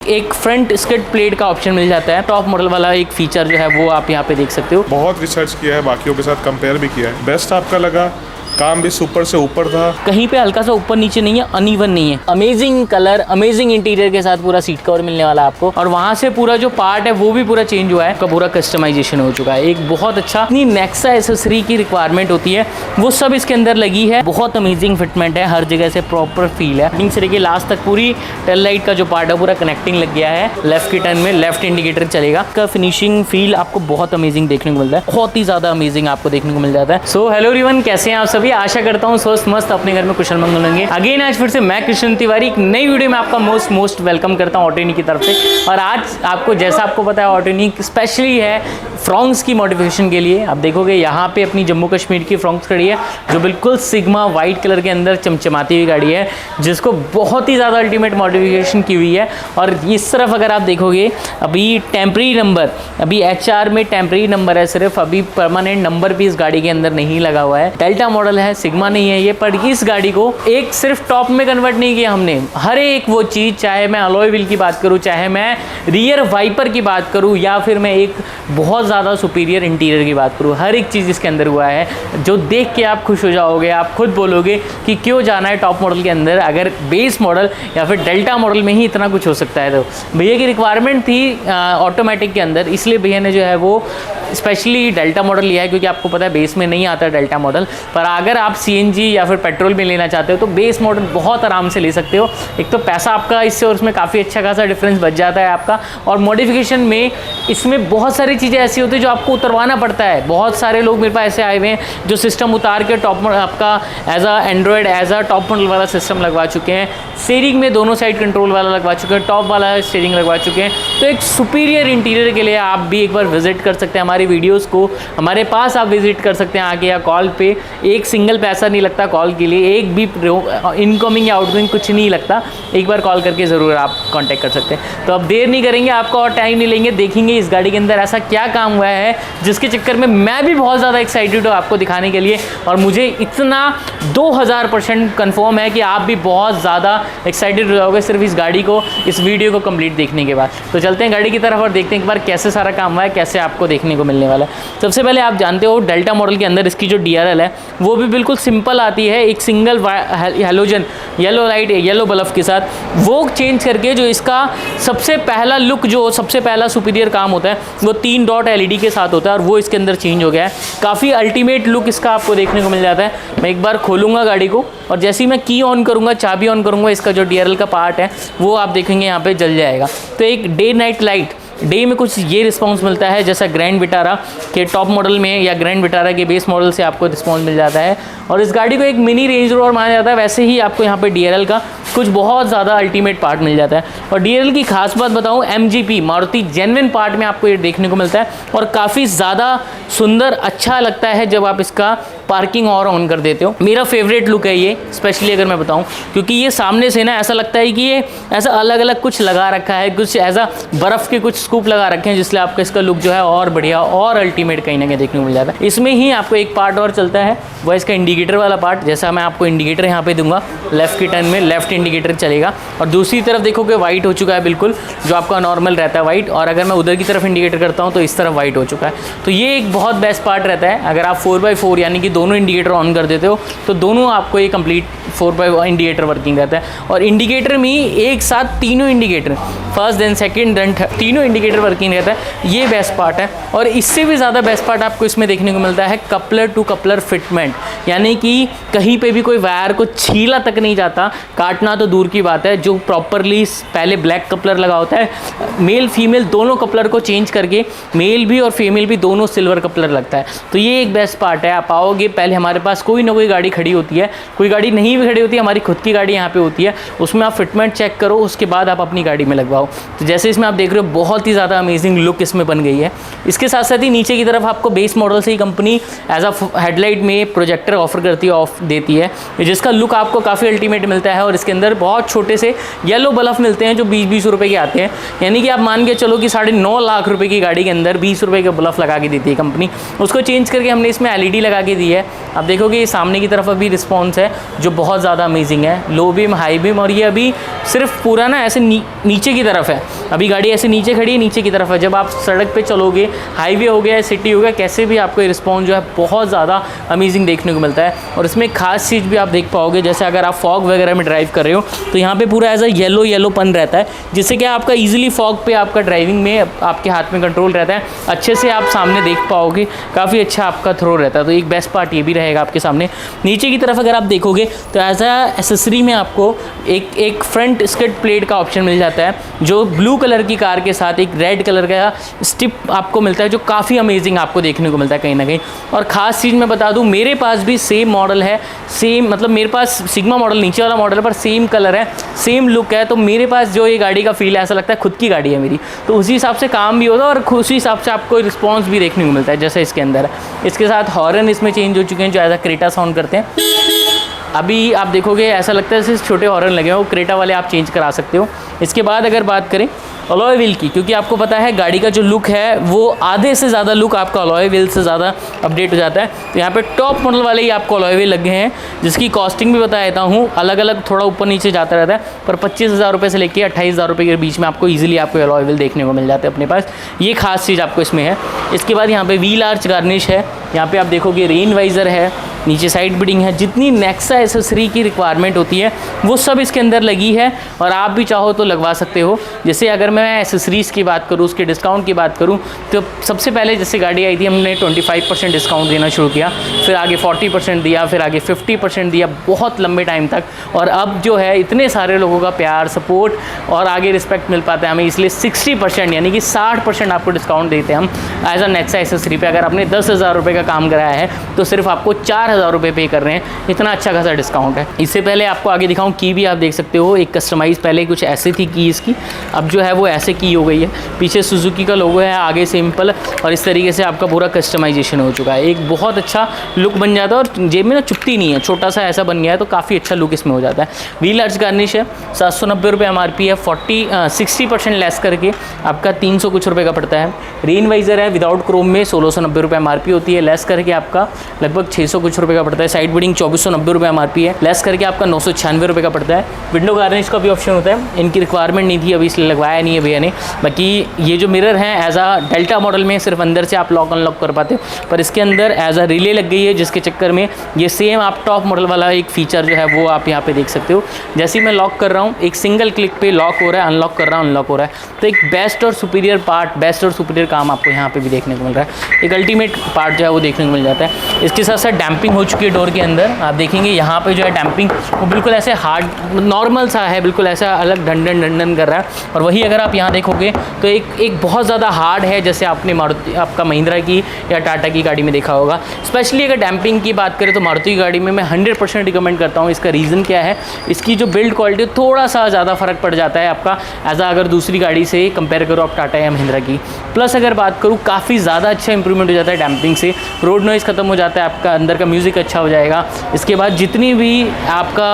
एक front skid plate का option मिल जाता है। टॉप मॉडल वाला एक फीचर जो है वो आप यहाँ पे देख सकते हो। बहुत रिसर्च किया है, बाकियों के साथ कंपेयर भी किया है। बेस्ट आपका लगा, काम भी सुपर से ऊपर था, कहीं पे हल्का सा ऊपर नीचे नहीं है, अनइवन नहीं है। अमेजिंग कलर, अमेजिंग इंटीरियर के साथ पूरा सीट कवर मिलने वाला है आपको। और वहाँ से पूरा जो पार्ट है वो भी पूरा चेंज हुआ है, का पूरा कस्टमाइजेशन हो चुका है। एक बहुत अच्छा इतनी नेक्सा एसेसरी की रिक्वायरमेंट होती है वो सब इसके अंदर लगी है। बहुत अमेजिंग फिटमेंट है, हर जगह से प्रॉपर फील है। से लेके लास्ट तक पूरी टेल लाइट का जो पार्ट है पूरा कनेक्टिंग लग गया है। लेफ्ट की टर्न में लेफ्ट इंडिकेटर चलेगा। का फिनिशिंग फील आपको बहुत अमेजिंग देखने को मिलता है, बहुत ही ज्यादा अमेजिंग आपको देखने को मिल जाता है। सो हेलो एवरीवन, कैसे हैं आप सभी? आशा करता हूँ स्वस्थ मस्त अपने घर में कुशल मंगल होंगे। अगेन आज फिर से मैं कृष्ण तिवारी एक नई वीडियो में आपका मोस्ट वेलकम करता हूँ ऑटोनी की तरफ से। और आज आपको जैसा आपको पता है ऑटोनी स्पेशली है फ्रॉन्क्स की मॉडिफिकेशन के लिए। आप देखोगे यहाँ पे अपनी जम्मू कश्मीर की फ्रॉन्क्स खड़ी है जो बिल्कुल सिग्मा वाइट कलर के अंदर चमचमाती हुई गाड़ी है, जिसको बहुत ही ज़्यादा अल्टीमेट मॉडिफिकेशन की हुई है। और इस तरफ अगर आप देखोगे अभी टेम्परेरी नंबर, अभी HR में टेम्परेरी नंबर है सिर्फ, अभी परमानेंट नंबर भी इस गाड़ी के अंदर नहीं लगा हुआ है। डेल्टा मॉडल है, सिग्मा नहीं है ये। पर इस गाड़ी को एक सिर्फ टॉप में कन्वर्ट नहीं किया हमने, हर एक वो चीज़, चाहे मैं अलॉय व्हील की बात करूँ, चाहे मैं रियर वाइपर की बात करूँ, या फिर मैं एक बहुत ज़्यादा सुपीरियर इंटीरियर की बात करूँ, हर एक चीज़ इसके अंदर हुआ है जो देख के आप खुश हो जाओगे। आप खुद बोलोगे कि क्यों जाना है टॉप मॉडल के अंदर, अगर बेस मॉडल या फिर डेल्टा मॉडल में ही इतना कुछ हो सकता है। तो भैया की रिक्वायरमेंट थी ऑटोमेटिक के अंदर, इसलिए भैया ने जो है वो स्पेशली डेल्टा मॉडल लिया है, क्योंकि आपको पता है बेस में नहीं आता डेल्टा मॉडल। पर अगर आप CNG या फिर पेट्रोल में लेना चाहते हो तो बेस मॉडल बहुत आराम से ले सकते हो। एक तो पैसा आपका इससे और उसमें काफ़ी अच्छा खासा डिफरेंस बच जाता है आपका। और मॉडिफिकेशन में इसमें बहुत सारी चीज़ें ऐसी होती है जो आपको उतरवाना पड़ता है। बहुत सारे लोग मेरे पास ऐसे आए हुए हैं जो सिस्टम उतार के टॉप मॉडल आपका as a android as a top model वाला सिस्टम लगवा चुके हैं। स्टीयरिंग में दोनों साइड कंट्रोल वाला लगवा चुके हैं, टॉप वाला स्टीयरिंग लगवा चुके हैं। तो एक सुपीरियर इंटीरियर के लिए आप भी एक बार विजिट कर सकते हैं हमारी वीडियोज़ को। हमारे पास आप विजिट कर सकते हैं आके या कॉल पे। एक सिंगल पैसा नहीं लगता कॉल के लिए, एक भी इनकमिंग या आउटगोइंग कुछ नहीं लगता। एक बार कॉल करके ज़रूर आप कांटेक्ट कर सकते हैं। तो अब देर नहीं करेंगे, आपका और टाइम नहीं लेंगे, देखेंगे इस गाड़ी के अंदर ऐसा क्या काम हुआ है जिसके चक्कर में मैं भी बहुत ज़्यादा एक्साइटेड हूँ आपको दिखाने के लिए। और मुझे इतना 2000% कन्फर्म है कि आप भी बहुत ज़्यादा एक्साइटेड हो जाओगे सिर्फ इस गाड़ी को, इस वीडियो को कंप्लीट देखने के बाद। तो चलते हैं गाड़ी की तरफ और देखते हैं एक बार कैसे सारा काम हुआ है, कैसे आपको देखने को मिलने वाला है। सबसे पहले आप जानते हो डेल्टा मॉडल के अंदर इसकी जो DRL है वो भी बिल्कुल सिंपल आती है, एक single halogen yellow light yellow bulb के साथ। वो चेंज करके जो इसका सबसे पहला लुक, जो सबसे पहला सुपीरियर काम होता है वो 3 डॉट LED के साथ होता है, और वो इसके अंदर चेंज हो गया है। काफ़ी अल्टीमेट लुक इसका आपको देखने को मिल जाता है। मैं एक बार खोलूँगा गाड़ी को और जैसे ही मैं की ऑन करूँगा, चाबी ऑन करूँगा, इसका जो DRL का पार्ट है वो आप देखेंगे यहाँ पे जल जाएगा। तो एक डे नाइट लाइट, डे में कुछ ये रिस्पॉन्स मिलता है जैसा ग्रैंड विटारा के टॉप मॉडल में या ग्रैंड विटारा के बेस मॉडल से आपको रिस्पॉन्स मिल जाता है। और इस गाड़ी को एक मिनी रेंज रोवर माना जाता है, वैसे ही आपको यहाँ पे DRL का कुछ बहुत ज़्यादा अल्टीमेट पार्ट मिल जाता है। और DRL की खास बात बताऊँ, MGP मारुति जेन्युइन पार्ट में आपको ये देखने को मिलता है और काफ़ी ज़्यादा सुंदर अच्छा लगता है जब आप इसका पार्किंग और ऑन कर देते हो। मेरा फेवरेट लुक है ये, स्पेशली अगर मैं बताऊं, क्योंकि ये सामने से ना ऐसा लगता है कि ये ऐसा अलग अलग कुछ लगा रखा है, कुछ ऐसा बर्फ़ के कुछ स्कूप लगा रखे हैं, जिसलिए आपका इसका लुक जो है और बढ़िया और अल्टीमेट कहीं ना कहीं देखने को मिल जाता है। इसमें ही आपको एक पार्ट और चलता है, वह इसका इंडिकेटर वाला पार्ट। जैसा मैं आपको इंडिकेटर यहाँ पे दूंगा, लेफ्ट की टर्न में लेफ्ट इंडिकेटर चलेगा। और दूसरी तरफ देखोगे वाइट हो चुका है बिल्कुल, जो आपका नॉर्मल रहता है वाइट। और अगर मैं उधर की तरफ इंडिकेटर करता हूँ तो इस तरफ वाइट हो चुका है। तो ये एक बहुत बेस्ट पार्ट रहता है। अगर आप 4x4 यानी कि दोनों इंडिकेटर ऑन कर देते हो तो दोनों आपको ये कंप्लीट 4x इंडिकेटर वर्किंग रहता है। और इंडिकेटर में एक साथ तीनों indicator, first then second then third, तीनों इंडिकेटर वर्किंग रहता है। ये बेस्ट पार्ट है। और इससे भी ज़्यादा बेस्ट पार्ट आपको इसमें देखने को मिलता है कपलर टू कपलर फिटमेंट, यानी कि कहीं पे भी कोई वायर को छीला तक नहीं जाता, काटना तो दूर की बात है। जो प्रॉपरली पहले ब्लैक कपलर लगा होता है, मेल फीमेल दोनों कपलर को चेंज करके मेल भी और फीमेल भी दोनों सिल्वर कपलर लगता है। तो ये एक बेस्ट पार्ट है। आप आओगे, पहले हमारे पास कोई ना कोई गाड़ी खड़ी होती है, कोई गाड़ी नहीं भी खड़ी होती है, हमारी खुद की गाड़ी यहाँ पे होती है, उसमें आप फिटमेंट चेक करो, उसके बाद आप अपनी गाड़ी में लगवाओ। तो जैसे इसमें आप देख रहे हो बहुत बहुत ही ज़्यादा अमेजिंग लुक इसमें बन गई है। इसके साथ साथ ही नीचे की तरफ आपको बेस मॉडल से ही कंपनी एज अ हेडलाइट में प्रोजेक्टर ऑफर करती है, ऑफ देती है, जिसका लुक आपको काफ़ी अल्टीमेट मिलता है। और इसके अंदर बहुत छोटे से येलो बल्ब मिलते हैं जो 20-20 रुपये के आते हैं, यानी कि आप मान के चलो कि 9.5 लाख रुपए की गाड़ी के अंदर 20 रुपये के बल्ब लगा के देती है कंपनी। उसको चेंज करके हमने इसमें LED लगा के दी है। आप देखोगे ये सामने की तरफ अभी रिस्पॉन्स है जो बहुत ज़्यादा अमेजिंग है, लो बीम, हाई बीम, और ये अभी सिर्फ पूरा ना ऐसे नीचे की तरफ है। अभी गाड़ी ऐसे नीचे खड़ी है, नीचे की तरफ है। जब आप सड़क पे चलोगे, हाईवे हो गया, सिटी हो गया, कैसे भी आपको रिस्पॉन्स जो है बहुत ज़्यादा अमेजिंग देखने को मिलता है। और इसमें एक खास चीज़ भी आप देख पाओगे, जैसे अगर आप फॉग वगैरह में ड्राइव कर रहे हो तो यहाँ पे पूरा एज अ येलोपन रहता है, जिससे कि आपका ईजिली फॉग पे आपका ड्राइविंग में आपके हाथ में कंट्रोल रहता है, अच्छे से आप सामने देख पाओगे, काफ़ी अच्छा आपका थ्रो रहता है। तो एक बेस्ट पार्ट ये भी रहेगा आपके सामने। नीचे की तरफ अगर आप देखोगे तो एज अ एसेसरी में आपको एक फ्रंट स्किड प्लेट का ऑप्शन मिल जाता है, जो ब्लू कलर की कार के साथ एक रेड कलर का स्टिप आपको मिलता है, जो काफ़ी अमेजिंग आपको देखने को मिलता है कहीं ना कहीं। और ख़ास चीज़ मैं बता दूं, मेरे पास भी सेम मॉडल है, सेम मतलब मेरे पास सिग्मा मॉडल नीचे वाला मॉडल पर सेम कलर है, सेम लुक है। तो मेरे पास जो ये गाड़ी का फील है, ऐसा लगता है खुद की गाड़ी है मेरी। तो उसी हिसाब से काम भी होता है और उसी हिसाब से आपको रिस्पॉन्स भी देखने को मिलता है, जैसे इसके अंदर है। इसके साथ हॉर्न इसमें चेंज हो चुके हैं जो एज अ क्रेटा साउंड करते हैं। अभी आप देखोगे ऐसा लगता है जैसे छोटे हॉर्न लगे हो, क्रेटा वाले आप चेंज करा सकते हो। इसके बाद अगर बात करें अलॉय व्हील की, क्योंकि आपको पता है गाड़ी का जो लुक है वो आधे से ज़्यादा लुक आपका अलॉय व्हील से ज़्यादा अपडेट हो जाता है। तो यहाँ पे टॉप मॉडल वाले ही आपको अलॉय व्हील लगे हैं, जिसकी कॉस्टिंग भी बता देता हूँ, अलग अलग थोड़ा ऊपर नीचे जाता रहता है, पर 25,000 रुपये से लेकर 28,000 रुपये के बीच में आपको ईजिली आपको अलॉय व्हील देखने को मिल जाते हैं अपने पास। ये खास चीज़ आपको इसमें है। इसके बाद यहाँ पे व्हील आर्च गार्निश है, यहाँ पे आप देखोगे रेन वाइज़र है, नीचे साइड बिडिंग है, जितनी नेक्सा एसेसरी की रिक्वायरमेंट होती है वो सब इसके अंदर लगी है, और आप भी चाहो तो लगवा सकते हो। जैसे अगर मैं एसेसरीज़ की बात करूँ, उसके डिस्काउंट की बात करूँ, तो सबसे पहले जैसे गाड़ी आई थी हमने 25% डिस्काउंट देना शुरू किया, फिर आगे 40% दिया, फिर आगे 50% दिया, बहुत लंबे टाइम तक। और अब जो है इतने सारे लोगों का प्यार, सपोर्ट और आगे रिस्पेक्ट मिल पाता है हमें, इसलिए 60% यानी कि 60% आपको डिस्काउंट देते हैं हम एज अ नेक्सा एसेसरी पे। अगर आपने 10,000 रुपये का काम कराया है तो सिर्फ आपको 4,000 रुपये पे कर रहे हैं, इतना अच्छा खासा डिस्काउंट है। इससे पहले आपको आगे दिखाऊं, की भी आप देख सकते हो, एक कस्टमाइज पहले कुछ ऐसे थी की इसकी, अब जो है वो ऐसे की हो गई है। पीछे सुजुकी का लोगो है, आगे सिंपल, और इस तरीके से आपका पूरा कस्टमाइजेशन हो चुका है। एक बहुत अच्छा लुक बन जाता है और जेब में ना चुपती नहीं है, छोटा सा ऐसा बन गया है, तो काफ़ी अच्छा लुक इसमें हो जाता है। व्हील आर्च गार्निश है, 790 रुपये MRP है, 60% लेस करके आपका 300 कुछ रुपये का पड़ता है। रेन वाइजर है विदाउट क्रोम में 1690 रुपये MRP होती है, लेस करके आपका लगभग 600 कुछ रुपये का पड़ता है। साइड बिडिंग 2490 रुपये MRP है, लेस करके आपका 996 रुपये का पड़ता है। विंडो गार्निश का भी ऑप्शन होता है, इनकी रिक्वायरमेंट नहीं थी अभी इसलिए लगवाया नहीं है भैया ने। बाकी ये जो मिरर है एज अ डेल्टा मॉडल में सिर्फ अंदर से आप लॉक अनलॉक कर पाते हो, पर इसके अंदर एज अ रिले लग गई है, जिसके चक्कर में ये सेम आप टॉप मॉडल वाला एक फीचर जो है वो आप यहाँ पे देख सकते हो। जैसे ही मैं लॉक कर रहा हूँ, एक सिंगल क्लिक पे लॉक हो रहा है, अनलॉक कर रहा हूँ, अनलॉक हो रहा है। तो एक बेस्ट और सुपीरियर पार्ट, बेस्ट और सुपीरियर काम आपको यहाँ पे भी देखने को मिल रहा है। एक अल्टीमेट पार्ट जो है वो देखने को मिल जाता है। इसके साथ साथ डैम्पिंग हो चुकी है डोर के अंदर, आप देखेंगे यहाँ पे जो है डैम्पिंग वो बिल्कुल ऐसे हार्ड नॉर्मल सा है, बिल्कुल ऐसा अलग ढंडन कर रहा है। और वही अगर आप यहाँ देखोगे तो एक बहुत ज़्यादा हार्ड है, जैसे आपने मारुति आपका महिंद्रा की या टाटा की गाड़ी में देखा होगा। स्पेशली अगर डैम्पिंग की बात करें तो मारुति की गाड़ी में मैं 100% रिकमेंड करता हूँ। इसका रीज़न क्या है, इसकी जो बिल्ड क्वालिटी थोड़ा सा ज़्यादा फ़र्क पड़ जाता है आपका एज अगर दूसरी गाड़ी से कंपेयर करो आप टाटा या महिंद्रा की। प्लस अगर बात करूँ काफ़ी ज़्यादा अच्छा इंप्रूवमेंट हो जाता है डैम्पिंग से, रोड नॉइज़ खत्म हो जाता है, आपका अंदर का म्यूज़िक अच्छा हो जाएगा। इसके बाद जितनी भी आपका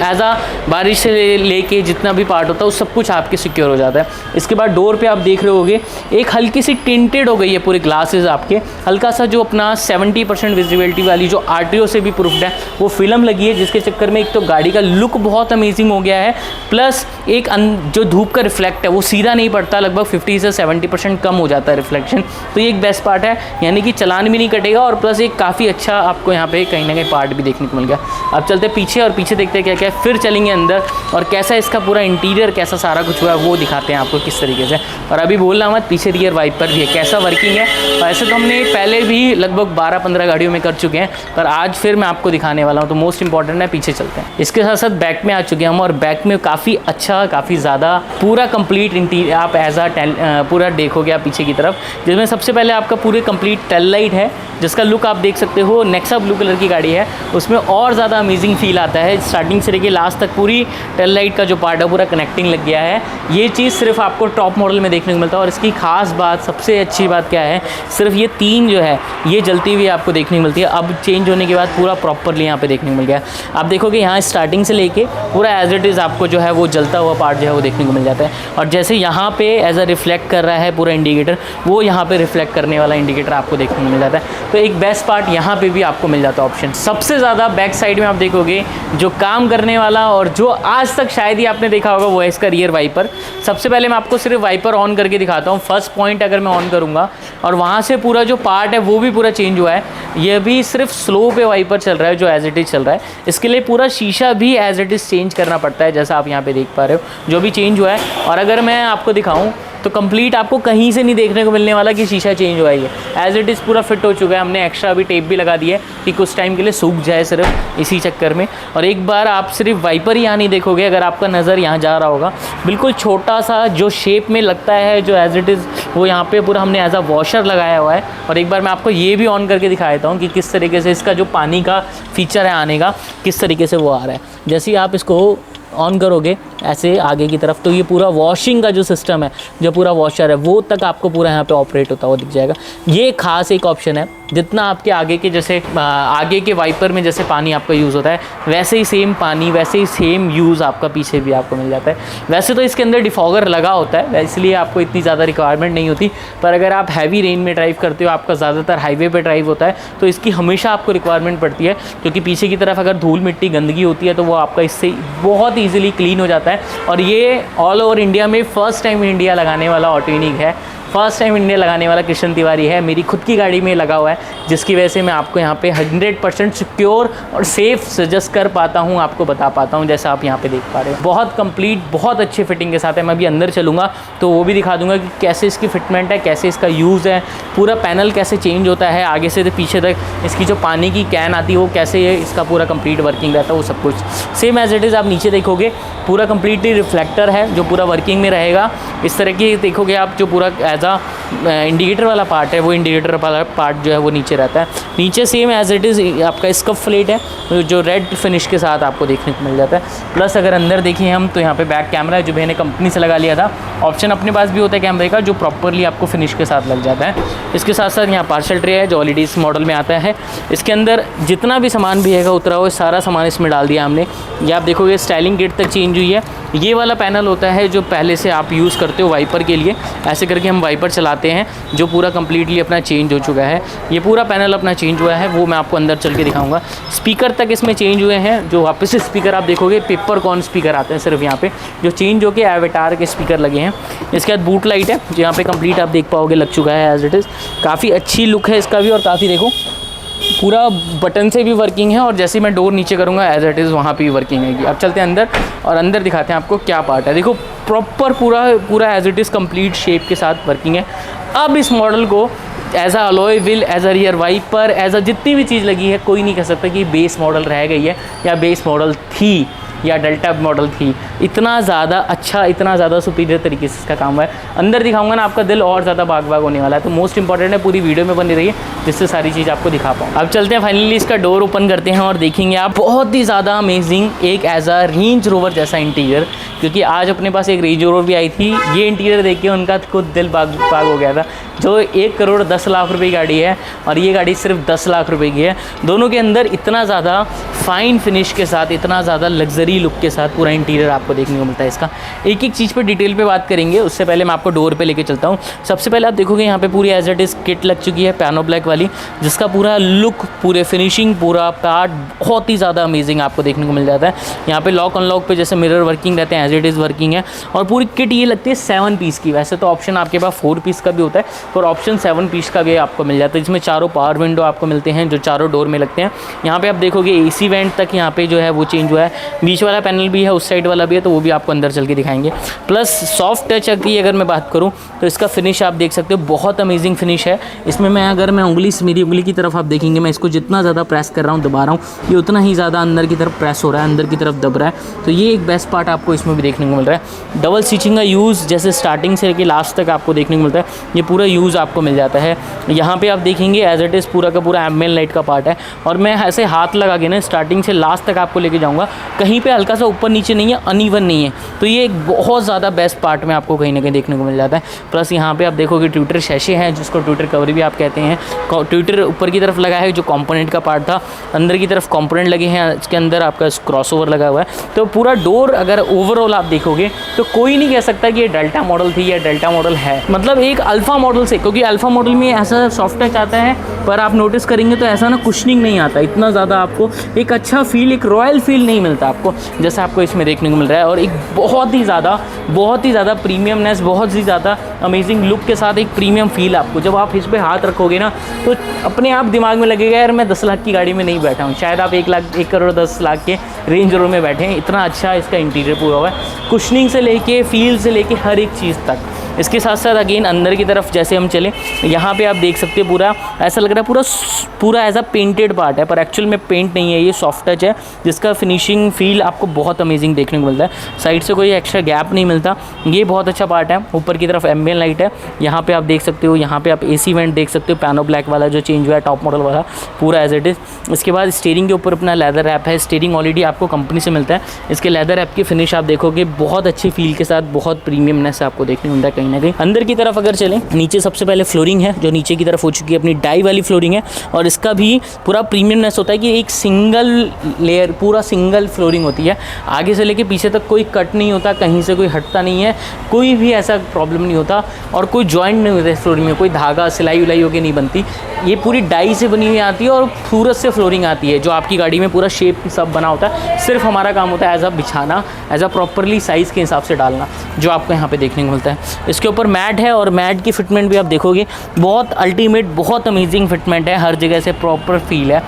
एज अ बारिश से लेके जितना भी पार्ट होता है वो सब कुछ आपके सिक्योर हो जाता है। इसके बाद डोर पे आप देख रहे होगे एक हल्की सी टिंटेड हो गई है पूरे ग्लासेस आपके, हल्का सा जो अपना 70% विजिबिलिटी वाली जो RTO से भी प्रूफ्ड है वो फिल्म लगी है, जिसके चक्कर में एक तो गाड़ी का लुक बहुत अमेजिंग हो गया है, प्लस एक जो धूप का रिफ्लेक्ट है वो सीधा नहीं पड़ता, लगभग 50 से 70% कम हो जाता है रिफ्लेक्शन। तो ये एक बेस्ट पार्ट है, यानी कि चलान भी नहीं कटेगा, और प्लस एक काफ़ी अच्छा आपको यहाँ पे कहीं ना कहीं पार्ट भी देखने को मिल गया। अब चलते पीछे और पीछे देखते हैं क्या क्या है, फिर चलेंगे अंदर और कैसा इसका पूरा इंटीरियर कैसा सारा कुछ हुआ है वो दिखाते हैं आपको किस तरीके से। और अभी बोलना मत, पीछे रियर वाइपर भी है, कैसा वर्क वर्किंग है। वैसे तो हमने पहले भी लगभग 12-15 गाड़ियों में कर चुके हैं, पर आज फिर मैं आपको दिखाने वाला हूँ। तो मोस्ट इंपॉर्टेंट है, पीछे चलते हैं। इसके साथ साथ बैक में आ चुके हैं हम, और बैक में काफ़ी अच्छा, काफ़ी ज़्यादा पूरा कंप्लीट इंटीरियर आप एज आ पूरा देखोगे आप पीछे की तरफ, जिसमें सबसे पहले आपका पूरे कंप्लीट टेल लाइट है, जिसका लुक आप देख सकते हो। नेक्सा ब्लू कलर की गाड़ी है, उसमें और ज़्यादा अमेजिंग फील आता है। स्टार्टिंग से लेके लास्ट तक पूरी टेल लाइट का जो पार्ट है पूरा कनेक्टिंग लग गया है। ये चीज़ सिर्फ आपको टॉप मॉडल में देखने को मिलता है। और इसकी खास बात, सबसे अच्छी बात क्या है, सिर्फ ये 3 जो है ये जलती हुई आपको देखने को मिलती है। अब चेंज होने के बाद पूरा प्रॉपरली यहाँ पे देखने को मिल गया। आप देखोगे यहाँ स्टार्टिंग से लेके पूरा एज इट इज़ आपको जो है वो जलता हुआ पार्ट जो है वो देखने को मिल जाता है। और जैसे यहाँ पे एज अ रिफ्लेक्ट कर रहा है पूरा इंडिकेटर, वो यहाँ पे रिफ्लेक्ट करने वाला इंडिकेटर आपको देखने को मिल जाता है। तो एक बेस्ट पार्ट यहाँ पे भी आपको मिल जाता है ऑप्शन। सबसे ज़्यादा बैक साइड में आप देखोगे जो काम करने वाला, और जो आज तक शायद ही आपने देखा होगा, वो है इसका रियर वाइपर। सबसे पहले मैं आपको सिर्फ वाइपर ऑन करके दिखाता हूँ। फर्स्ट पॉइंट अगर मैं ऑन करूँगा और वहाँ से पूरा जो पार्ट है वो भी पूरा चेंज हुआ है। ये भी सिर्फ स्लो पे वाइपर चल रहा है जो एज इट इज़ चल रहा है। इसके लिए पूरा शीशा भी एज इट इज़ चेंज करना पड़ता है, जैसा आप यहाँ पे देख पा रहे हो जो भी चेंज हुआ है। और अगर मैं आपको दिखाऊँ तो कंप्लीट आपको कहीं से नहीं देखने को मिलने वाला कि शीशा चेंज हुआ है। एज इट इज़ पूरा फिट हो चुका है। हमने एक्स्ट्रा अभी टेप भी लगा दिया है कि कुछ टाइम के लिए सूख जाए सिर्फ इसी चक्कर में। और एक बार आप सिर्फ वाइपर ही यहाँ नहीं देखोगे, अगर आपका नज़र यहाँ जा रहा होगा, बिल्कुल छोटा सा जो शेप में लगता है जो एज इट इज़ वो यहाँ पे पूरा हमने एज अ वॉशर लगाया हुआ है। और एक बार मैं आपको ये भी ऑन करके दिखा देता हूँ कि किस तरीके से इसका जो पानी का फीचर है आने का, किस तरीके से वो आ रहा है। जैसे ही आप इसको ऑन करोगे ऐसे आगे की तरफ, तो ये पूरा वॉशिंग का जो सिस्टम है, जो पूरा वॉशर है, वो तक आपको पूरा यहाँ पे ऑपरेट होता हुआ दिख जाएगा। ये खास एक ऑप्शन है। जितना आपके आगे के जैसे आगे के वाइपर में जैसे पानी आपका यूज़ होता है, वैसे ही सेम पानी, वैसे ही सेम यूज़ आपका पीछे भी आपको मिल जाता है। वैसे तो इसके अंदर डिफॉगर लगा होता है, इसलिए आपको इतनी ज़्यादा रिक्वायरमेंट नहीं होती। पर अगर आप हैवी रेन में ड्राइव करते हो, आपका ज़्यादातर हाईवे पे ड्राइव होता है, तो इसकी हमेशा आपको रिक्वायरमेंट पड़ती है, क्योंकि पीछे की तरफ अगर धूल मिट्टी गंदगी होती है तो वो आपका इससे बहुत ईजिली क्लीन हो जाता है। और ये ऑल ओवर इंडिया में फर्स्ट टाइम इंडिया लगाने वाला ऑटोनिक है, फर्स्ट टाइम इंडिया लगाने वाला कृष्ण तिवारी है। मेरी खुद की गाड़ी में लगा हुआ है, जिसकी वजह से मैं आपको यहाँ पे 100% सिक्योर और सेफ़ सजेस्ट कर पाता हूँ, आपको बता पाता हूँ, जैसा आप यहाँ पे देख पा रहे हो। बहुत कंप्लीट, बहुत अच्छे फिटिंग के साथ है। मैं अभी अंदर चलूँगा तो वो भी दिखा दूँगा कि कैसे इसकी फिटमेंट है, कैसे इसका यूज़ है, पूरा पैनल कैसे चेंज होता है आगे से पीछे तक, इसकी जो पानी की कैन आती है वो कैसे है, इसका पूरा कंप्लीट वर्किंग रहता है, वो सब कुछ सेम एज इट इज़। आप नीचे देखोगे पूरा कंप्लीटली रिफ्लेक्टर है जो पूरा वर्किंग में रहेगा। इस तरह की देखोगे आप जो पूरा एज आ इंडिकेटर वाला पार्ट है, वो इंडिकेटर वाला पार्ट जो है वो नीचे रहता है। नीचे सेम एज इट इज़ आपका स्कफ प्लेट है जो रेड फिनिश के साथ आपको देखने को मिल जाता है। प्लस अगर अंदर देखें हम तो यहाँ पे बैक कैमरा है जो मैंने कंपनी से लगा लिया था। ऑप्शन अपने पास भी होता है कैमरे का जो प्रॉपरली आपको फिनिश के साथ लग जाता है। इसके साथ साथ यहाँ पार्सल ट्रे है जो ऑलरेडी इस मॉडल में आता है। इसके अंदर जितना भी सामान भी है उतरा हुआ सारा सामान इसमें डाल दिया हमने। ये आप देखोगे स्टाइलिंग किट तक चेंज हुई है। ये वाला पैनल होता है जो पहले से आप यूज़ करते हो वाइपर के लिए, ऐसे करके हम वाइपर चलाते हैं, जो पूरा कम्प्लीटली अपना चेंज हो चुका है। ये पूरा पैनल अपना चेंज हुआ है, वो मैं आपको अंदर चल के दिखाऊंगा। स्पीकर तक इसमें चेंज हुए हैं, जो वापस से स्पीकर आप देखोगे पेपर कॉर्न स्पीकर आते हैं सिर्फ यहाँ पे, जो चेंज होके एवेटार के स्पीकर लगे हैं। इसके बाद बूट लाइट है जो यहाँ पे कंप्लीट आप देख पाओगे लग चुका है एज इट इज़। काफ़ी अच्छी लुक है इसका भी, और काफ़ी देखो पूरा बटन से भी वर्किंग है, और जैसे मैं डोर नीचे करूँगा एज इट इज़ वहाँ पे भी वर्किंग है। अब चलते हैं अंदर और अंदर दिखाते हैं आपको क्या पार्ट है। देखो प्रॉपर पूरा as it is complete shape के साथ वर्किंग है। अब इस मॉडल को as a alloy wheel, as a rear wiper, as a जितनी भी चीज़ लगी है, कोई नहीं कह सकता कि बेस मॉडल रह गई है या बेस मॉडल थी या डेल्टा मॉडल थी। इतना ज़्यादा अच्छा, इतना ज़्यादा सुपीरियर तरीके से इसका काम हुआ है। अंदर दिखाऊंगा ना, आपका दिल और ज़्यादा भाग होने वाला है। तो मोस्ट इंपॉर्टेंट है पूरी वीडियो में बनी रही है, जिससे सारी चीज़ आपको दिखा पाऊँ। अब चलते हैं फाइनली इसका डोर ओपन करते हैं और देखेंगे आप बहुत ही ज़्यादा अमेजिंग एक एज अ रेंज रोवर जैसा इंटीरियर, क्योंकि आज अपने पास एक रेंज रोवर भी आई थी। ये इंटीरियर देख के उनका खुद दिल भाग हो गया था। जो 1,10,00,000 रुपये की गाड़ी है और ये गाड़ी सिर्फ 10 लाख रुपए की है। दोनों के अंदर इतना ज़्यादा फाइन फिनिश के साथ, इतना ज़्यादा लग्जरी लुक के साथ पूरा इंटीरियर आपको देखने को मिलता है। इसका एक एक चीज़ पे डिटेल पे बात करेंगे, उससे पहले मैं आपको डोर पे लेके चलता हूँ। सबसे पहले आप देखोगे यहाँ पे पूरी एज इट इज़ किट लग चुकी है पियानो ब्लैक वाली, जिसका पूरा लुक, पूरे फिनिशिंग, पूरा पार्ट बहुत ही ज़्यादा अमेजिंग आपको देखने को मिल जाता है। यहाँ पे लॉक अनलॉक पे जैसे मिरर वर्किंग रहते हैं, एज इट इज़ वर्किंग है। और पूरी किट ये लगती है 7 पीस की। वैसे तो ऑप्शन आपके पास 4 पीस का भी होता है, और ऑप्शन 7 पीस का भी आपको मिल जाता है, जिसमें चारों पावर विंडो आपको मिलते हैं जो चारों डोर में लगते हैं। यहाँ पे आप देखोगे AC वेंट तक यहाँ पे जो है वो चेंज हुआ है। बीच बीच वाला पैनल भी है, उस साइड वाला भी है, तो वो भी आपको अंदर चल के दिखाएंगे। प्लस सॉफ्ट टच की अगर मैं बात करूँ तो इसका फिनिश आप देख सकते हो, बहुत अमेजिंग फिनिश है इसमें। अगर मैं मेरी उंगली की तरफ आप देखेंगे, मैं इसको जितना ज़्यादा प्रेस कर रहा हूँ, दबा रहा हूँ, ये उतना ही ज़्यादा अंदर की तरफ प्रेस हो रहा है, अंदर की तरफ दब रहा है। तो ये एक बेस्ट पार्ट आपको इसमें भी देखने को मिल रहा है। डबल स्टिचिंग का यूज़ जैसे स्टार्टिंग से लेकर लास्ट तक आपको देखने को मिलता है, ये पूरा यूज़ आपको मिल जाता है। यहाँ पे आप देखेंगे एज इट इज़ पूरा का पूरा एम्बिएंट लाइट का पार्ट है, और मैं ऐसे हाथ लगा के ना स्टार्टिंग से लास्ट तक आपको लेके जाऊँगा, कहीं पे हल्का सा ऊपर नीचे नहीं है, अनइवन नहीं है। तो ये एक बहुत ज़्यादा बेस्ट पार्ट में आपको कहीं ना कहीं देखने को मिल जाता है। प्लस यहाँ पे आप देखोगे ट्विटर शैशे हैं, जिसको ट्विटर कवर भी आप कहते हैं। ट्विटर ऊपर की तरफ लगा है जो कंपोनेंट का पार्ट था, अंदर की तरफ कंपोनेंट लगे हैं, इसके अंदर आपका क्रॉसओवर लगा हुआ है। तो पूरा डोर अगर ओवरऑल आप देखोगे तो कोई नहीं कह सकता कि ये डेल्टा मॉडल थी या डेल्टा मॉडल है, मतलब एक अल्फा मॉडल से, क्योंकि अल्फा मॉडल में ऐसा सॉफ्ट टच आता है, पर आप नोटिस करेंगे तो ऐसा ना कुशनिंग नहीं आता, इतना ज़्यादा आपको एक अच्छा फील, एक रॉयल फील नहीं मिलता आपको, जैसा आपको इसमें देखने को मिल रहा है। और एक बहुत ही ज़्यादा प्रीमियमनेस, बहुत ही ज़्यादा अमेजिंग लुक के साथ एक प्रीमियम फील आपको, जब आप इस पर हाथ रखोगे ना तो अपने आप दिमाग में लगेगा यार मैं 10 लाख की गाड़ी में नहीं बैठा हूँ, शायद आप 1 करोड़ 10 लाख के रेंज रोवर में बैठे हैं। इतना अच्छा इसका इंटीरियर पूरा हुआ है, कुशनिंग से लेके फील से लेके हर एक चीज़ तक। इसके साथ साथ अगेन अंदर की तरफ जैसे हम चलें, यहाँ पे आप देख सकते हैं पूरा ऐसा लग रहा है पूरा एज अ पेंटेड पार्ट है, पर एक्चुअल में पेंट नहीं है, ये सॉफ्ट टच है, जिसका फिनिशिंग फील आपको बहुत अमेजिंग देखने को मिलता है। साइड से कोई एक्स्ट्रा गैप नहीं मिलता, ये बहुत अच्छा पार्ट है। ऊपर की तरफ एम्बिएंट लाइट है, यहाँ पे आप देख सकते हो, यहाँ पे आप AC वेंट देख सकते हो, पैनो ब्लैक वाला जो चेंज हुआ है टॉप मॉडल वाला, पूरा एज इट इज़। इसके बाद स्टीयरिंग के ऊपर अपना लेदर रैप है, स्टीयरिंग ऑलरेडी आपको कंपनी से मिलता है। इसके लेदर रैप की फिनिश आप देखोगे बहुत अच्छी फील के साथ, बहुत प्रीमियमनेस आपको देखने को मिलता है कहीं ना कहीं। अंदर की तरफ अगर चलें, नीचे सबसे पहले फ्लोरिंग है जो नीचे की तरफ हो चुकी है, अपनी डाई वाली फ्लोरिंग है, और इसका भी पूरा प्रीमियमनेस होता है कि एक सिंगल लेयर, पूरा सिंगल फ्लोरिंग होती है, आगे से लेके पीछे तक कोई कट नहीं होता, कहीं से कोई हटता नहीं है, कोई भी ऐसा प्रॉब्लम नहीं होता, और कोई जॉइंट नहीं होता है फ्लोरिंग में, कोई धागा सिलाई उलाई होकर नहीं बनती, ये पूरी डाई से बनी हुई आती है और सूरज से फ्लोरिंग आती है, जो आपकी गाड़ी में पूरा शेप सब बना होता है। सिर्फ हमारा काम होता है एज अ बिछाना, एज अ प्रॉपरली साइज़ के हिसाब से डालना, जो आपको यहाँ पे देखने को मिलता है। इसके ऊपर मैट है, और मैट की फिटमेंट भी आप देखोगे बहुत अल्टीमेट, बहुत अमेजिंग फिटमेंट है, हर जगह से प्रॉपर फील है,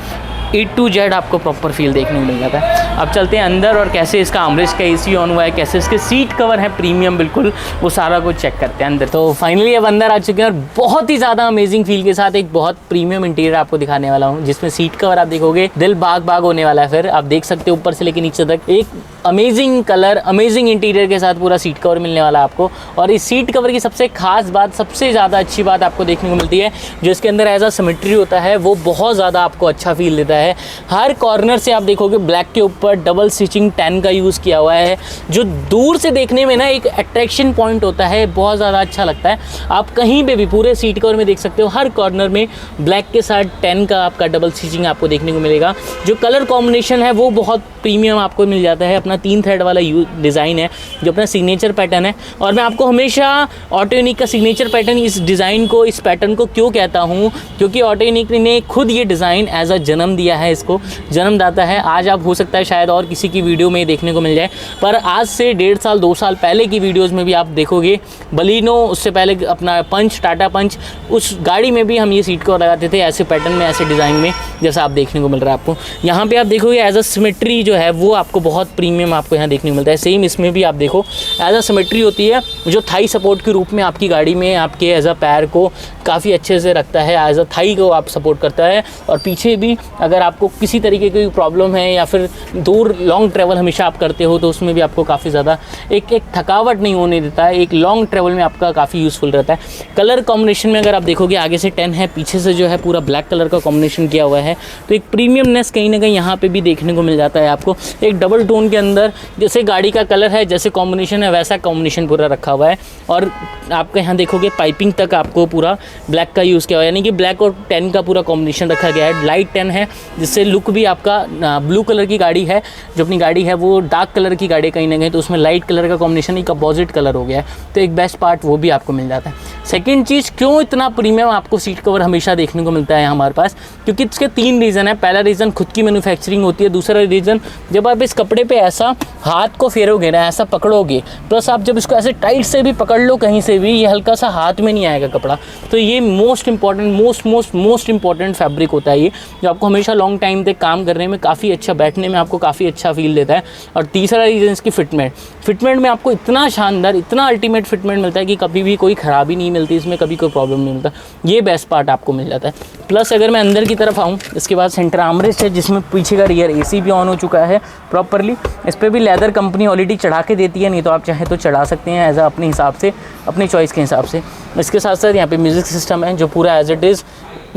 A to Z आपको प्रॉपर फील देखने को मिल जाता है। अब चलते हैं अंदर, और कैसे इसका आर्मरेस्ट का AC ऑन हुआ है, कैसे इसके सीट कवर है प्रीमियम बिल्कुल, वो सारा कुछ चेक करते हैं अंदर। तो फाइनली अब अंदर आ चुके हैं, और बहुत ही ज़्यादा अमेजिंग फील के साथ एक बहुत प्रीमियम इंटीरियर आपको दिखाने वाला हूँ, जिसमें सीट कवर आप देखोगे दिल बाग होने वाला है। फिर आप देख सकते हो ऊपर से लेकर नीचे तक एक अमेजिंग कलर, अमेजिंग इंटीरियर के साथ पूरा सीट कवर मिलने वाला है आपको। और इस सीट कवर की सबसे खास बात, सबसे ज़्यादा अच्छी बात आपको देखने को मिलती है, जो इसके अंदर एज अ सिमेट्री होता है, वो बहुत ज़्यादा आपको अच्छा फील देता है। हर कॉर्नर से आप देखोगे ब्लैक के ऊपर डबल स्टिचिंग 10 का यूज़ किया हुआ है, जो दूर से देखने में ना एक अट्रैक्शन पॉइंट होता है, बहुत ज़्यादा अच्छा लगता है। आप कहीं पे भी पूरे सीट कवर में देख सकते हो, हर कॉर्नर में ब्लैक के साथ 10 का आपका डबल स्टिचिंग आपको देखने को मिलेगा। जो कलर कॉम्बिनेशन है वो बहुत प्रीमियम आपको मिल जाता है, अपना 3 थ्रेड वाला डिज़ाइन है, जो अपना सिग्नेचर पैटर्न है। और मैं आपको हमेशा ऑटोयूनिक का सिग्नेचर पैटर्न, इस डिज़ाइन को, इस पैटर्न को क्यों कहता हूँ, क्योंकि ऑटोयूनिक ने खुद ये डिज़ाइन एज अ जन्म दिया है, इसको जन्मदाता है। आज आप हो सकता है शायद और किसी की वीडियो में देखने को मिल जाए, पर आज से 1.5 साल 2 साल पहले की वीडियोज़ में भी आप देखोगे, बलिनो, उससे पहले अपना पंच, टाटा पंच, उस गाड़ी में भी हम ये सीट कवर लगाते थे ऐसे पैटर्न में, ऐसे डिज़ाइन में, जैसा आप देखने को मिल रहा है आपको। यहाँ पे आप देखोगे एज अ सिमेट्री जो है वो आपको बहुत प्रीमियम आपको यहाँ देखने को मिलता है। सेम इसमें भी आप देखो एज अ सिमेट्री होती है, जो थाई सपोर्ट के रूप में आपकी गाड़ी में आपके एज अ पैर को काफ़ी अच्छे से रखता है, एज अ थाई को आप सपोर्ट करता है। और पीछे भी अगर आपको किसी तरीके की प्रॉब्लम है या फिर दूर लॉन्ग ट्रैवल हमेशा आप करते हो, तो उसमें भी आपको काफ़ी ज़्यादा एक थकावट नहीं होने देता है, एक लॉन्ग ट्रैवल में आपका काफ़ी यूज़फुल रहता है। कलर कॉम्बिनेशन में अगर आप देखोगे, आगे से 10 है, पीछे से जो है पूरा ब्लैक कलर का कॉम्बिनेशन किया हुआ है, तो एक प्रीमियमनेस कहीं ना कहीं यहाँ पे भी देखने को मिल जाता है आपको। एक डबल टोन के अंदर जैसे गाड़ी का कलर है, जैसे कॉम्बिनेशन है, वैसा कॉम्बिनेशन पूरा रखा हुआ है। और आपके यहाँ देखोगे पाइपिंग तक आपको पूरा ब्लैक का यूज़ किया हुआ है, यानी कि ब्लैक और 10 का पूरा कॉम्बिनेशन रखा गया है। लाइट 10 है, जिससे लुक भी आपका ब्लू कलर की गाड़ी है, जो अपनी गाड़ी है वो डार्क कलर की गाड़ी कहीं ना कहीं, तो उसमें लाइट कलर का कॉम्बिनेशन एक अपोजिट कलर हो गया है, तो एक बेस्ट पार्ट वो भी आपको मिल जाता है। सेकंड चीज़, क्यों इतना प्रीमियम आपको सीट कवर हमेशा देखने को मिलता है हमारे पास, क्योंकि इसके 3 रीज़न है। पहला रीज़न खुद की मैन्युफैक्चरिंग होती है, दूसरा रीज़न जब आप इस कपड़े पे ऐसा हाथ को फेरोगे ना, ऐसा पकड़ोगे, प्लस आप जब इसको ऐसे टाइट से भी पकड़ लो कहीं से भी, ये हल्का सा हाथ में नहीं आएगा कपड़ा। तो ये मोस्ट इंपॉर्टेंट फैब्रिक होता है ये, जो आपको हमेशा लॉन्ग टाइम तक काम करने में काफ़ी अच्छा, बैठने में आपको काफ़ी अच्छा फील देता है। और तीसरा रीज़न इसकी फिटमेंट में आपको इतना शानदार, इतना अल्टीमेट फिटमेंट मिलता है कि कभी भी कोई ख़राबी नहीं मिलती इसमें, कभी कोई प्रॉब्लम नहीं मिलता। ये बेस्ट पार्ट आपको मिल जाता है। प्लस अगर मैं अंदर की तरफ आऊँ, इसके बाद सेंटर आर्मरेस्ट है जिसमें पीछे का रियर AC भी ऑन हो चुका है प्रॉपरली। इस पर भी लेदर कंपनी ऑलरेडी चढ़ा के देती है, नहीं तो आप चाहें तो चढ़ा सकते हैं एज अपने हिसाब से, अपनी चॉइस के हिसाब से। इसके साथ साथ यहाँ पे म्यूज़िक सिस्टम है जो पूरा एज इट इज़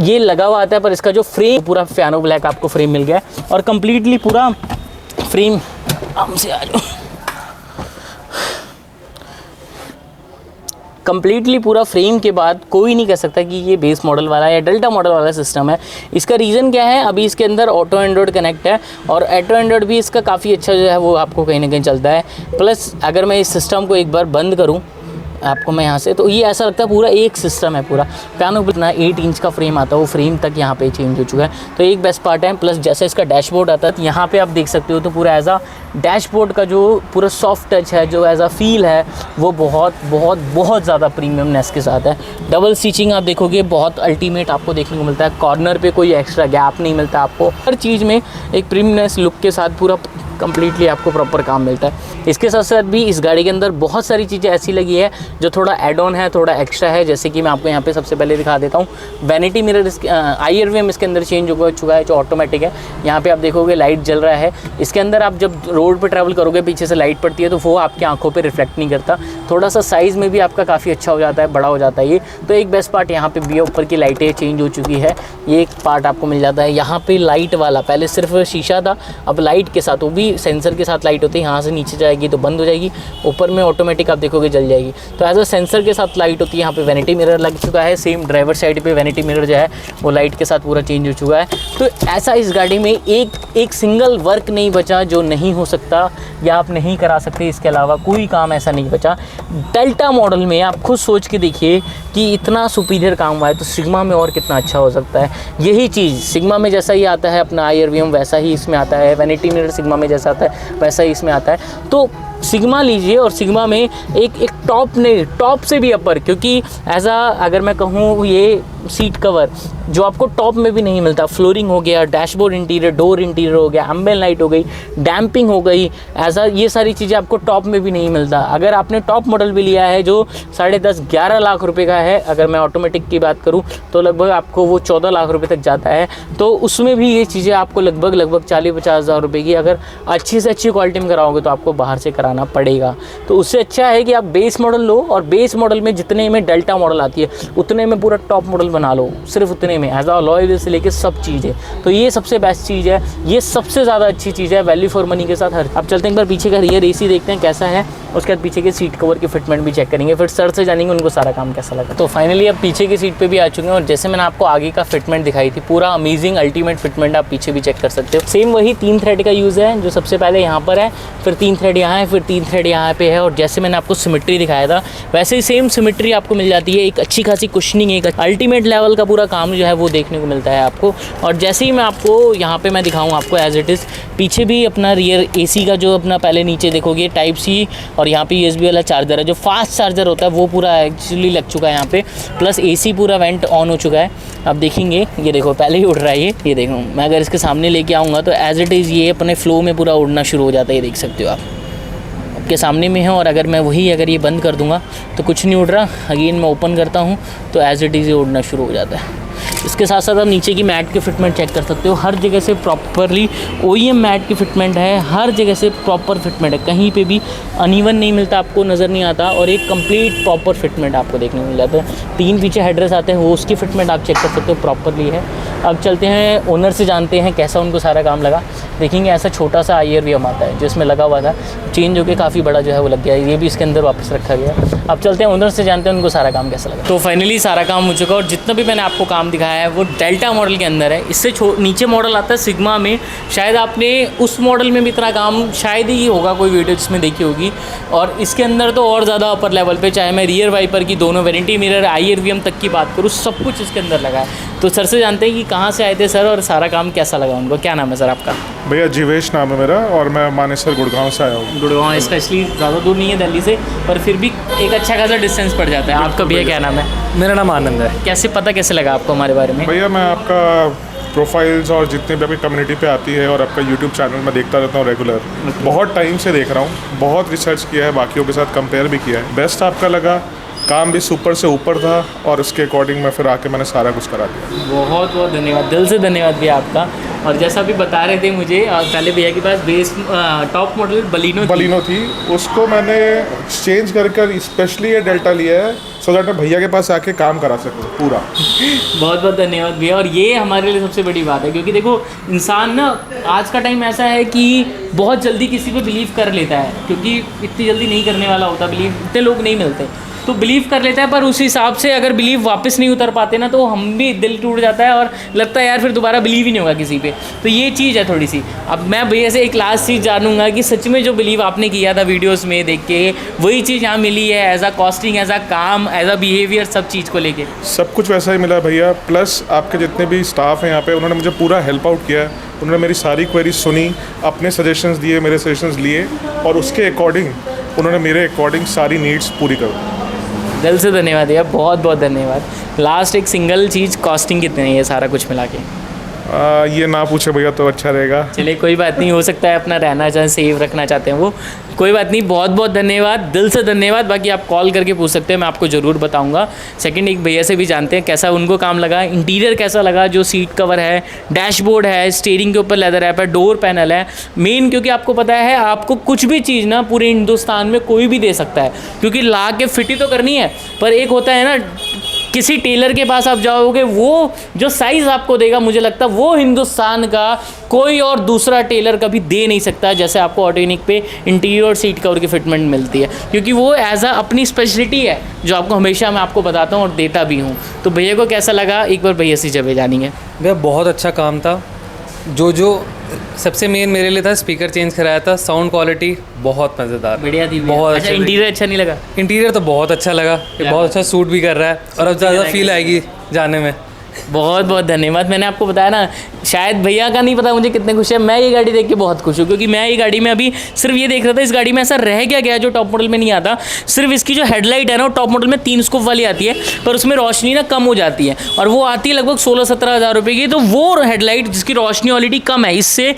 ये लगा हुआ आता है, पर इसका जो फ्रेम पूरा पियानो ब्लैक आपको फ्रेम मिल गया है। और कम्प्लीटली पूरा फ्रेम, हमसे आ जाओ, कम्प्लीटली पूरा फ्रेम के बाद कोई नहीं कह सकता कि ये बेस मॉडल वाला या डेल्टा मॉडल वाला सिस्टम है। इसका रीज़न क्या है, अभी इसके अंदर ऑटो एंड्रॉयड कनेक्ट है, और ऑटो एंड्रॉयड भी इसका काफ़ी अच्छा जो है वो आपको कहीं ना कहीं चलता है। प्लस अगर मैं इस सिस्टम को एक बार बंद करूँ आपको मैं यहाँ से, तो ये ऐसा लगता है पूरा एक सिस्टम है पूरा। पियानो इतना 8 इंच का फ्रेम आता है, वो फ्रेम तक यहाँ पे चेंज हो चुका है, तो एक बेस्ट पार्ट है। प्लस जैसे इसका डैशबोर्ड आता है, तो यहाँ पे आप देख सकते हो, तो पूरा एज आ डैशबोर्ड का जो पूरा सॉफ्ट टच है, जो एज आ फील है, वो बहुत ज़्यादा प्रीमियमनेस के साथ है। डबल स्टिचिंग आप देखोगे बहुत अल्टीमेट आपको देखने को मिलता है, कॉर्नर पे कोई एक्स्ट्रा गैप नहीं मिलता आपको, हर चीज़ में एक प्रीमियमनेस लुक के साथ पूरा कंप्लीटली आपको प्रॉपर काम मिलता है। इसके साथ साथ भी इस गाड़ी के अंदर बहुत सारी चीज़ें ऐसी लगी है जो थोड़ा एड ऑन है, थोड़ा एक्स्ट्रा है, जैसे कि मैं आपको यहाँ पे सबसे पहले दिखा देता हूँ। वैनिटी मिरर IRVM इसके अंदर चेंज हो चुका है, जो ऑटोमेटिक है। यहाँ पे आप देखोगे लाइट जल रहा है। इसके अंदर आप जब रोड पर ट्रैवल करोगे, पीछे से लाइट पड़ती है, तो वो आपकी आंखों पर रिफ्लेक्ट नहीं करता। थोड़ा सा साइज़ में भी आपका काफ़ी अच्छा हो जाता है, बड़ा हो जाता है ये। तो एक बेस्ट पार्ट यहाँ पर भी है, ऊपर की लाइटें चेंज हो चुकी है, ये एक पार्ट आपको मिल जाता है। यहाँ पर लाइट वाला पहले सिर्फ शीशा था, अब लाइट के साथ, वो भी सेंसर के साथ लाइट होती है। यहाँ से नीचे जाएगी तो बंद हो जाएगी, ऊपर में ऑटोमेटिक आप देखोगे जल जाएगी। तो एज अ सेंसर के साथ लाइट होती है। यहाँ पे वैनिटी मिरर लग चुका है, सेम ड्राइवर साइड पे वैनिटी मिरर जो है वो लाइट के साथ पूरा चेंज हो चुका है। तो ऐसा इस गाड़ी में एक सिंगल वर्क नहीं बचा जो नहीं हो सकता या आप नहीं करा सकते। इसके अलावा कोई काम ऐसा नहीं बचा। डेल्टा मॉडल में आप खुद सोच के देखिए कि इतना सुपीरियर काम हुआ है, तो सिग्मा में और कितना अच्छा हो सकता है। यही चीज़ सिग्मा में जैसा ही आता है अपना IRVM, वैसा ही इसमें आता है। वैनिटी मिरर सिग्मा में जैसा आता है वैसा ही इसमें आता है। तो सिग्मा लीजिए, और सिग्मा में एक टॉप नहीं, टॉप से भी अपर, क्योंकि ऐसा अगर मैं कहूँ ये सीट कवर जो आपको टॉप में भी नहीं मिलता, फ्लोरिंग हो गया, डैशबोर्ड इंटीरियर, डोर इंटीरियर हो गया, एम्बिएंट लाइट हो गई, डैम्पिंग हो गई, ऐसा ये सारी चीज़ें आपको टॉप में भी नहीं मिलता। अगर आपने टॉप मॉडल भी लिया है जो 10.5-11 लाख रुपए का है, अगर मैं ऑटोमेटिक की बात करूँ तो लगभग आपको वो 14 लाख रुपए तक जाता है। तो उसमें भी ये चीज़ें आपको लगभग 40-50 हज़ार रुपये की अगर अच्छी से अच्छी क्वालिटी में कराओगे तो आपको बाहर से कराना पड़ेगा। तो उससे अच्छा है कि आप बेस मॉडल लो, और बेस मॉडल में जितने में डेल्टा मॉडल आती है उतने में पूरा टॉप मॉडल बना लो, सिर्फ उतने में एज अलॉय व्हील से लेके सब चीज़ें। तो ये सबसे बेस्ट चीज़ है, ये सबसे ज़्यादा अच्छी चीज़ है वैल्यू फॉर मनी के साथ। हर अब चलते हैं एक बार पीछे का रियर AC देखते हैं कैसा है, उसके बाद पीछे के सीट कवर की फिटमेंट भी चेक करेंगे, फिर सर से जानेंगे उनको सारा काम कैसा लगा। तो फाइनली अब पीछे की सीट पे भी आ चुके हैं, और जैसे मैंने आपको आगे का फिटमेंट दिखाई थी, पूरा अमेजिंग अल्टीमेट फिटमेंट आप पीछे भी चेक कर सकते हो। सेम वही 3 थ्रेड का यूज़ है, जो सबसे पहले यहाँ पर है, फिर 3 थ्रेड यहाँ है, फिर 3 थ्रेड यहाँ पे है। और जैसे मैंने आपको सिमेट्री दिखाया था वैसे ही सेम सिमेट्री आपको मिल जाती है। एक अच्छी खासी कुशनिंग, एक अल्टीमेट लेवल का पूरा काम जो है वो देखने को मिलता है आपको। और जैसे ही मैं आपको यहाँ पे मैं दिखाऊँ आपको एज इट इज़, पीछे भी अपना रियर AC का जो अपना पहले नीचे देखोगे टाइप C, और यहाँ पे USB वाला चार्जर है, जो फास्ट चार्जर होता है वो पूरा एक्चुअली लग चुका है यहाँ पे। प्लस AC पूरा वेंट ऑन हो चुका है। अब देखेंगे, ये देखो पहले ही उड़ रहा है ये देखो। मैं अगर इसके सामने लेके आऊँगा तो एज इट इज़ ये अपने फ्लो में पूरा उड़ना शुरू हो जाता है, ये देख सकते हो आप के सामने में है। और अगर मैं अगर ये बंद कर दूंगा तो कुछ नहीं उड़ रहा। अगेन मैं ओपन करता हूँ तो एज इट इज़ ये उड़ना शुरू हो जाता है। इसके साथ साथ आप नीचे की मैट की फिटमेंट चेक कर सकते हो, हर जगह से प्रॉपरली OEM मैट की फिटमेंट है, हर जगह से प्रॉपर फिटमेंट है, कहीं पे भी अनइवन नहीं मिलता, आपको नज़र नहीं आता, और एक कंप्लीट प्रॉपर फिटमेंट आपको देखने को मिल जाता है। 3 पीछे हेडरेस्ट आते हैं, वो उसकी फिटमेंट आप चेक कर सकते हो प्रॉपरली है। अब चलते हैं ओनर से जानते हैं कैसा उनको सारा काम लगा। देखेंगे ऐसा छोटा सा IRVM आता है जो इसमें लगा हुआ था, चेंज होकर काफ़ी बड़ा जो है वो लग गया है, ये भी इसके अंदर वापस रखा गया। अब चलते हैं ओनर से जानते हैं उनको सारा काम कैसा लगा। तो फाइनली सारा काम हो चुका, और जितना भी मैंने आपको काम दिखाया है वो डेल्टा मॉडल के अंदर है। इससे नीचे मॉडल आता है सिग्मा में। शायद आपने उस मॉडल में भी इतना काम शायद ही होगा, कोई वीडियो जिसमें देखी होगी। और इसके अंदर तो और ज़्यादा अपर लेवल पे, चाहे मैं रियर वाइपर की दोनों वेरिएंटी मिरर IRVM तक की बात करूँ, सब कुछ इसके अंदर लगा है। तो सर से जानते हैं कि कहाँ से आए थे सर और सारा काम कैसा लगा उनको। क्या नाम है सर आपका? भैया जीवेश नाम है मेरा और मैं मानेसर गुड़गांव से आया हूँ। गुड़गांव स्पेशली ज़्यादा दूर नहीं है दिल्ली से, पर फिर भी एक अच्छा खासा डिस्टेंस पड़ जाता है। आपका भैया क्या नाम है? मेरा नाम आनंद है। कैसे पता कैसे लगा आपको हमारे बारे में? भैया मैं आपका प्रोफाइल्स और जितने भी आपकी कम्युनिटी पे आती है और आपका यूट्यूब चैनल मैं देखता रहता हूँ रेगुलर। बहुत टाइम से देख रहा हूँ, बहुत रिसर्च किया है, बाकियों के साथ कंपेयर भी किया है। बेस्ट आपका लगा, काम भी सुपर से ऊपर था और उसके अकॉर्डिंग मैं फिर आके मैंने सारा कुछ करा दिया। बहुत बहुत धन्यवाद, दिल से धन्यवाद भैया आपका। और जैसा अभी बता रहे थे मुझे, पहले भैया के पास बेस टॉप मॉडल बलिनो थी, उसको मैंने चेंज कर स्पेशली ये डेल्टा लिया है सो दैट मैं भैया के पास आके काम करा सकूँ पूरा। बहुत बहुत धन्यवाद भैया। और ये हमारे लिए सबसे बड़ी बात है, क्योंकि देखो इंसान ना आज का टाइम ऐसा है कि बहुत जल्दी किसी पे बिलीव कर लेता है, क्योंकि इतनी जल्दी नहीं करने वाला होता बिलीव, इतने लोग नहीं मिलते, तो बिलीव कर लेता है। पर उस हिसाब से अगर बिलीव वापस नहीं उतर पाते ना, तो हम भी दिल टूट जाता है और लगता है यार फिर दोबारा बिलीव ही नहीं होगा किसी पे। तो ये चीज़ है थोड़ी सी। अब मैं भैया से एक लास्ट चीज़ जानूंगा कि सच में जो बिलीव आपने किया था वीडियोस में देख के, वही चीज़ यहाँ मिली है as a costing, as a काम, एज अ बिहेवियर, सब चीज़ को लेके? सब कुछ वैसा ही मिला भैया। प्लस आपके जितने भी स्टाफ हैं यहाँ पे, उन्होंने मुझे पूरा हेल्प आउट किया। उन्होंने मेरी सारी क्वेरीज सुनी, अपने सजेशंस दिए, मेरे सजेशंस लिए और उसके अकॉर्डिंग उन्होंने मेरे अकॉर्डिंग सारी नीड्स पूरी कर दी। दिल से धन्यवाद भैया, बहुत बहुत धन्यवाद। लास्ट एक सिंगल चीज़, कॉस्टिंग कितनी है ये सारा कुछ मिला के? ये ना पूछे भैया तो अच्छा रहेगा। चलिए कोई बात नहीं, हो सकता है अपना रहना चाहें, सेव रखना चाहते हैं वो, कोई बात नहीं। बहुत बहुत धन्यवाद, दिल से धन्यवाद। बाकी आप कॉल करके पूछ सकते हैं, मैं आपको ज़रूर बताऊंगा। सेकंड एक भैया से भी जानते हैं कैसा उनको काम लगा, इंटीरियर कैसा लगा, जो सीट कवर है, डैशबोर्ड है, स्टीयरिंग के ऊपर लेदर रैप है, डोर पैनल है। मेन क्योंकि आपको पता है आपको कुछ भी चीज़ ना पूरे हिंदुस्तान में कोई भी दे सकता है, क्योंकि ला के फिट ही तो करनी है। पर एक होता है ना, किसी टेलर के पास आप जाओगे, वो जो साइज़ आपको देगा, मुझे लगता है वो हिंदुस्तान का कोई और दूसरा टेलर कभी दे नहीं सकता, जैसे आपको ऑटोनिक पे इंटीरियर और सीट कवर की फिटमेंट मिलती है, क्योंकि वो एज अ अपनी स्पेशलिटी है जो आपको हमेशा मैं आपको बताता हूँ और देता भी हूँ। तो भैया को कैसा लगा, एक बार भैया से जब जानेंगे। भैया बहुत अच्छा काम था। जो सबसे मेन मेरे लिए था, स्पीकर चेंज कराया था, साउंड क्वालिटी बहुत मज़ेदार, बढ़िया थी। बहुत अच्छा, इंटीरियर अच्छा नहीं लगा? इंटीरियर तो बहुत अच्छा लगा, ये बहुत अच्छा सूट भी कर रहा है और अब ज़्यादा फील आएगी जाने में। बहुत बहुत धन्यवाद। मैंने आपको बताया ना, शायद भैया का नहीं पता मुझे कितने खुश है। मैं ये गाड़ी देख के बहुत खुश हूँ, क्योंकि मैं ये गाड़ी में अभी सिर्फ ये देख रहा था इस गाड़ी में ऐसा रह क्या गया जो टॉप मॉडल में नहीं आता। सिर्फ इसकी जो हेडलाइट है ना, वो टॉप मॉडल में 3 स्कोप वाली आती है, पर उसमें रोशनी ना कम हो जाती है, और वो आती है लगभग 16-17 हज़ार रुपये की। तो वो हेडलाइट जिसकी रोशनी ऑलरेडी कम है, इससे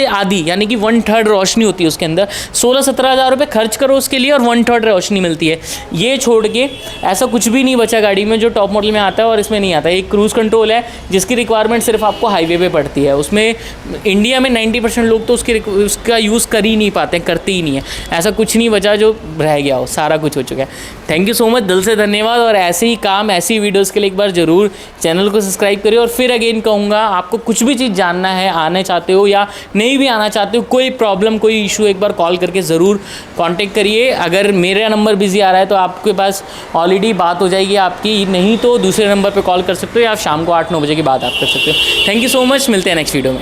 आधी यानी कि 1/3 रोशनी होती है उसके अंदर। 16-17 हज़ार रुपये खर्च करो उसके लिए और 1/3 रोशनी मिलती है। ये छोड़ के ऐसा कुछ भी नहीं बचा गाड़ी में जो टॉप मॉडल में आता है और इसमें नहीं आता। एक क्रूज़ कंट्रोल है जिसकी रिक्वायरमेंट सिर्फ आपको हाईवे पे पड़ती है। उसमें इंडिया में 90% लोग तो उसका यूज़ कर ही नहीं पाते, करते ही नहीं है। ऐसा कुछ नहीं बचा जो रह गया हो, सारा कुछ हो चुका है। थैंक यू सो मच, दिल से धन्यवाद। और ऐसे ही काम, ऐसी वीडियोस के लिए एक बार ज़रूर चैनल को सब्सक्राइब करिए। और फिर अगेन कहूँगा, आपको कुछ भी चीज़ जानना है, आना चाहते हो या नहीं भी आना चाहते हो, कोई प्रॉब्लम, कोई इशू, एक बार कॉल करके ज़रूर कॉन्टेक्ट करिए। अगर मेरा नंबर बिजी आ रहा है तो आपके पास ऑलरेडी बात हो जाएगी आपकी, नहीं तो दूसरे नंबर पर कॉल कर सकते हो या आप शाम को 8-9 बजे की बात आप कर सकते हो। थैंक यू सो मच, मिलते हैं नेक्स्ट वीडियो में।